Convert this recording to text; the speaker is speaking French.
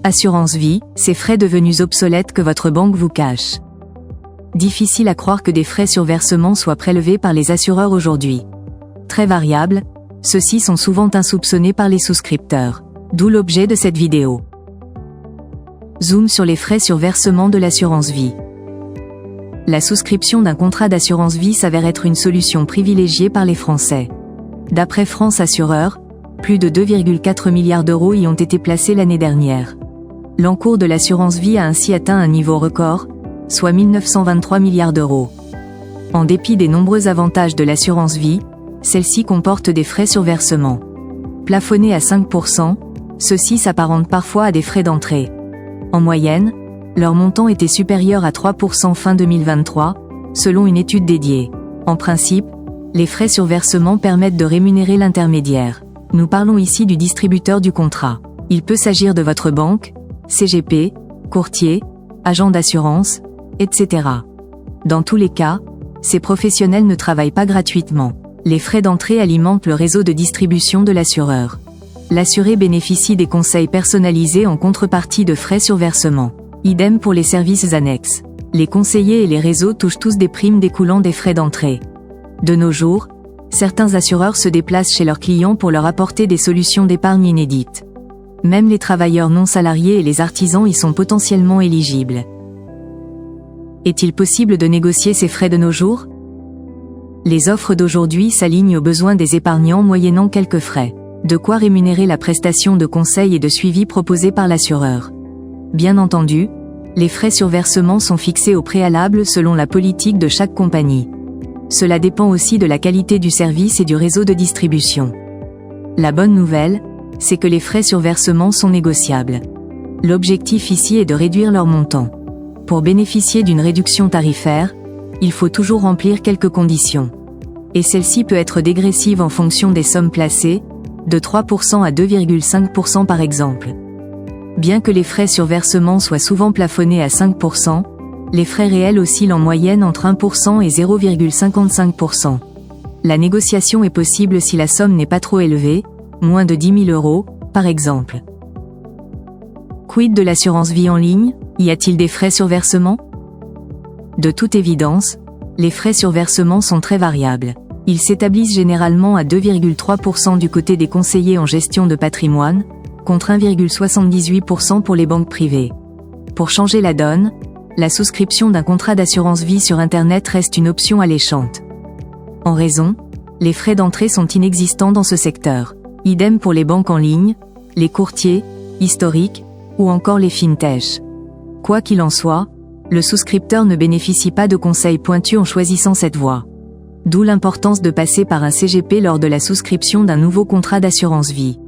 Assurance vie, ces frais devenus obsolètes que votre banque vous cache. Difficile à croire que des frais sur versement soient prélevés par les assureurs aujourd'hui. Très variables, ceux-ci sont souvent insoupçonnés par les souscripteurs. D'où l'objet de cette vidéo. Zoom sur les frais sur versement de l'assurance vie. La souscription d'un contrat d'assurance vie s'avère être une solution privilégiée par les Français. D'après France Assureur, plus de 2,4 milliards d'euros y ont été placés l'année dernière. L'encours de l'assurance vie a ainsi atteint un niveau record, soit 1 923 milliards d'euros. En dépit des nombreux avantages de l'assurance vie, celle-ci comporte des frais sur versement. Plafonnés à 5%, ceux-ci s'apparentent parfois à des frais d'entrée. En moyenne, leur montant était supérieur à 3% fin 2023, selon une étude dédiée. En principe, les frais sur versement permettent de rémunérer l'intermédiaire. Nous parlons ici du distributeur du contrat. Il peut s'agir de votre banque, CGP, courtier, agent d'assurance, etc. Dans tous les cas, ces professionnels ne travaillent pas gratuitement. Les frais d'entrée alimentent le réseau de distribution de l'assureur. L'assuré bénéficie des conseils personnalisés en contrepartie de frais sur versement. Idem pour les services annexes. Les conseillers et les réseaux touchent tous des primes découlant des frais d'entrée. De nos jours, certains assureurs se déplacent chez leurs clients pour leur apporter des solutions d'épargne inédites. Même les travailleurs non salariés et les artisans y sont potentiellement éligibles. Est-il possible de négocier ces frais de nos jours? Les offres d'aujourd'hui s'alignent aux besoins des épargnants moyennant quelques frais. De quoi rémunérer la prestation de conseil et de suivi proposée par l'assureur. Bien entendu, les frais sur versement sont fixés au préalable selon la politique de chaque compagnie. Cela dépend aussi de la qualité du service et du réseau de distribution. La bonne nouvelle, c'est que les frais sur versement sont négociables. L'objectif ici est de réduire leur montant. Pour bénéficier d'une réduction tarifaire, il faut toujours remplir quelques conditions. Et celle-ci peut être dégressive en fonction des sommes placées, de 3% à 2,5% par exemple. Bien que les frais sur versement soient souvent plafonnés à 5%, les frais réels oscillent en moyenne entre 1% et 0,55%. La négociation est possible si la somme n'est pas trop élevée, moins de 10 000 euros, par exemple. Quid de l'assurance vie en ligne? Y a-t-il des frais sur versement? De toute évidence, les frais sur versement sont très variables. Ils s'établissent généralement à 2,3% du côté des conseillers en gestion de patrimoine, contre 1,78% pour les banques privées. Pour changer la donne, la souscription d'un contrat d'assurance vie sur Internet reste une option alléchante. En raison, les frais d'entrée sont inexistants dans ce secteur. Idem pour les banques en ligne, les courtiers, historiques, ou encore les fintechs. Quoi qu'il en soit, le souscripteur ne bénéficie pas de conseils pointus en choisissant cette voie. D'où l'importance de passer par un CGP lors de la souscription d'un nouveau contrat d'assurance vie.